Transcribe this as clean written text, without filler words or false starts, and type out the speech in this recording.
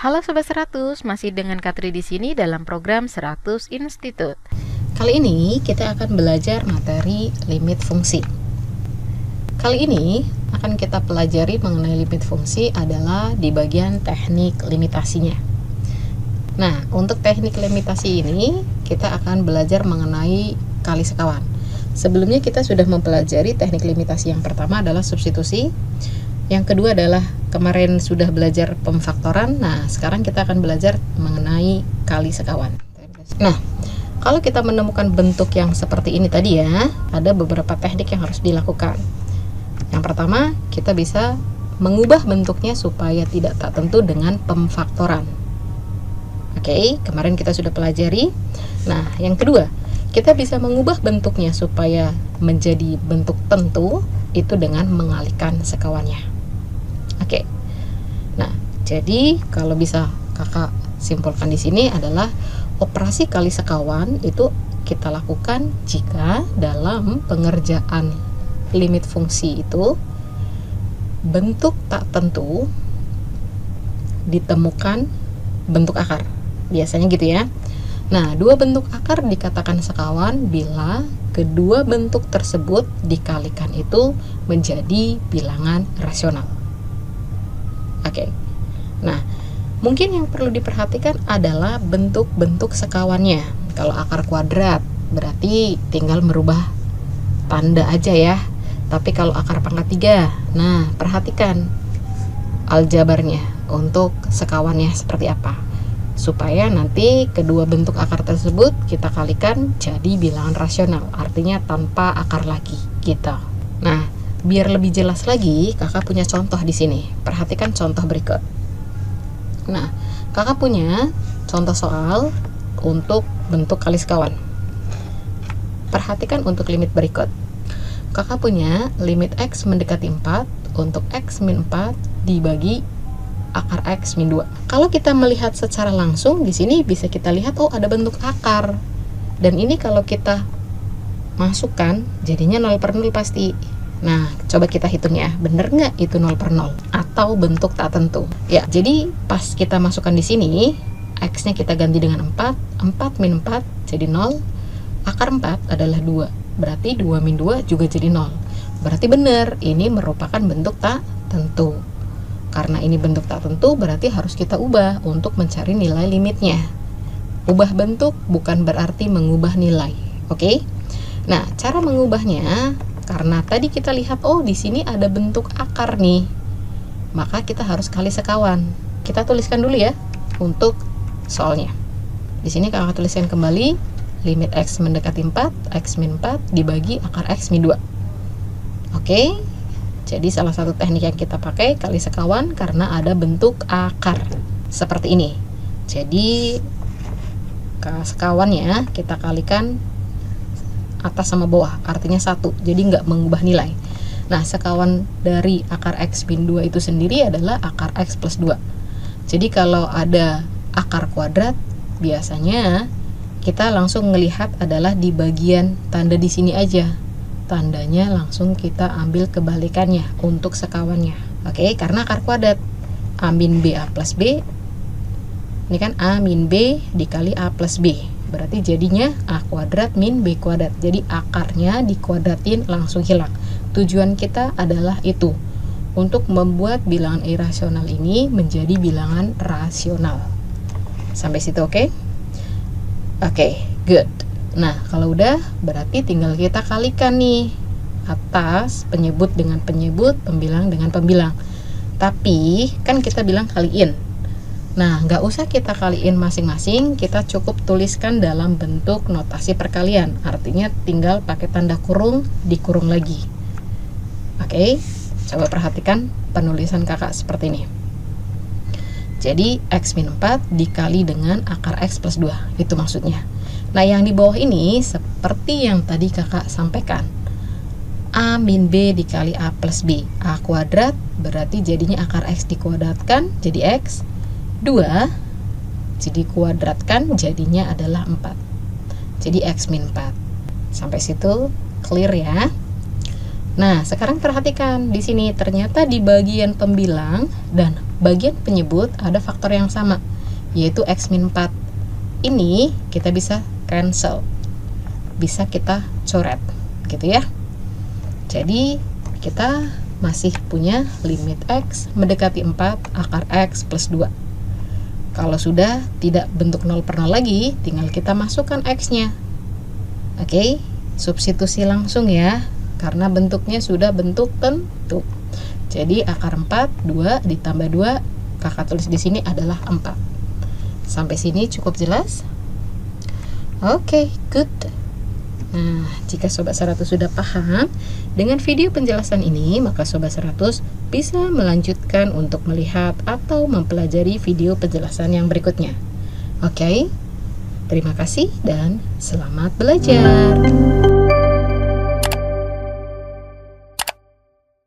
Halo Sobat 100, masih dengan Katri di sini dalam program 100 Institute. Kali ini kita akan belajar materi limit fungsi. Kali ini akan kita pelajari mengenai limit fungsi adalah di bagian teknik limitasinya. Nah, untuk teknik limitasi ini kita akan belajar mengenai kali sekawan. Sebelumnya kita sudah mempelajari teknik limitasi yang pertama adalah substitusi. Yang kedua adalah kemarin sudah belajar pemfaktoran. Nah, sekarang kita akan belajar mengenai kali sekawan. Nah, kalau kita menemukan bentuk yang seperti ini tadi ya, ada beberapa teknik yang harus dilakukan. Yang pertama, kita bisa mengubah bentuknya supaya tidak tak tentu dengan pemfaktoran. Oke, kemarin kita sudah pelajari. Nah, yang kedua, kita bisa mengubah bentuknya supaya menjadi bentuk tentu, itu dengan mengalihkan sekawannya. Oke. Nah, jadi kalau bisa kakak simpulkan di sini adalah operasi kali sekawan itu kita lakukan jika dalam pengerjaan limit fungsi itu bentuk tak tentu ditemukan bentuk akar. Biasanya gitu ya. Nah, dua bentuk akar dikatakan sekawan bila kedua bentuk tersebut dikalikan itu menjadi bilangan rasional. Oke. Nah, mungkin yang perlu diperhatikan adalah bentuk-bentuk sekawannya. Kalau akar kuadrat berarti tinggal merubah tanda aja ya. Tapi kalau akar pangkat 3, nah perhatikan aljabarnya untuk sekawannya seperti apa. Supaya nanti kedua bentuk akar tersebut kita kalikan jadi bilangan rasional, artinya tanpa akar lagi gitu. Nah, biar lebih jelas lagi, kakak punya contoh di sini. Perhatikan contoh berikut. Nah, kakak punya contoh soal untuk bentuk kali sekawan. Perhatikan untuk limit berikut. Kakak punya limit X mendekati 4 untuk X min 4 dibagi akar X min 2. Kalau kita melihat secara langsung di sini bisa kita lihat ada bentuk akar. Dan ini kalau kita masukkan jadinya 0/0 pasti. Nah, coba kita hitung ya, bener nggak itu 0/0 atau bentuk tak tentu? Ya, jadi pas kita masukkan di sini, X-nya kita ganti dengan 4, 4 min 4 jadi 0, akar 4 adalah 2, berarti 2 min 2 juga jadi 0. Berarti bener, ini merupakan bentuk tak tentu. Karena ini bentuk tak tentu, berarti harus kita ubah untuk mencari nilai limitnya. Ubah bentuk bukan berarti mengubah nilai, oke? Nah, cara mengubahnya, karena tadi kita lihat di sini ada bentuk akar nih, maka kita harus kali sekawan. Kita tuliskan dulu ya untuk soalnya. Di sini kakak tuliskan kembali limit X mendekati 4, X min 4 dibagi akar X min 2. Oke, jadi salah satu teknik yang kita pakai kali sekawan karena ada bentuk akar seperti ini. Jadi sekawannya kita kalikan atas sama bawah, artinya 1, jadi nggak mengubah nilai. Nah, sekawan dari akar X min 2 itu sendiri adalah akar X plus 2. Jadi kalau ada akar kuadrat, biasanya kita langsung melihat adalah di bagian tanda di sini aja. Tandanya langsung kita ambil kebalikannya untuk sekawannya. Oke, karena akar kuadrat A min B A plus B, ini kan A min B dikali A plus B, berarti jadinya A kuadrat min B kuadrat. Jadi akarnya dikuadratin langsung hilang. Tujuan kita adalah itu, untuk membuat bilangan irasional ini menjadi bilangan rasional. Sampai situ oke? Oke, good. Nah, kalau udah berarti tinggal kita kalikan nih atas penyebut dengan penyebut, pembilang dengan pembilang. Tapi kan kita bilang kaliin. Nah, nggak usah kita kaliin masing-masing, kita cukup tuliskan dalam bentuk notasi perkalian. Artinya tinggal pakai tanda kurung, dikurung lagi. Oke, coba perhatikan penulisan kakak seperti ini. Jadi, X min 4 dikali dengan akar X plus 2, itu maksudnya. Nah, yang di bawah ini seperti yang tadi kakak sampaikan. A min B dikali A plus B. A kuadrat berarti jadinya akar X dikuadratkan jadi X. 2 jadi kuadratkan jadinya adalah 4. Jadi X min 4. Sampai situ clear ya? Nah, sekarang perhatikan di sini ternyata di bagian pembilang dan bagian penyebut ada faktor yang sama, yaitu X-4. Ini kita bisa cancel, bisa kita coret gitu ya. Jadi kita masih punya limit X mendekati 4 akar X plus 2. Kalau sudah tidak bentuk 0/0 lagi, tinggal kita masukkan X-nya. Oke, substitusi langsung ya, karena bentuknya sudah bentuk tentu. Jadi akar 4, 2 ditambah 2, kakak tulis di sini adalah 4. Sampai sini cukup jelas? Oke, good. Nah, jika Sobat 100 sudah paham dengan video penjelasan ini, maka Sobat 100 bisa melanjutkan untuk melihat atau mempelajari video penjelasan yang berikutnya. Oke, terima kasih dan selamat belajar.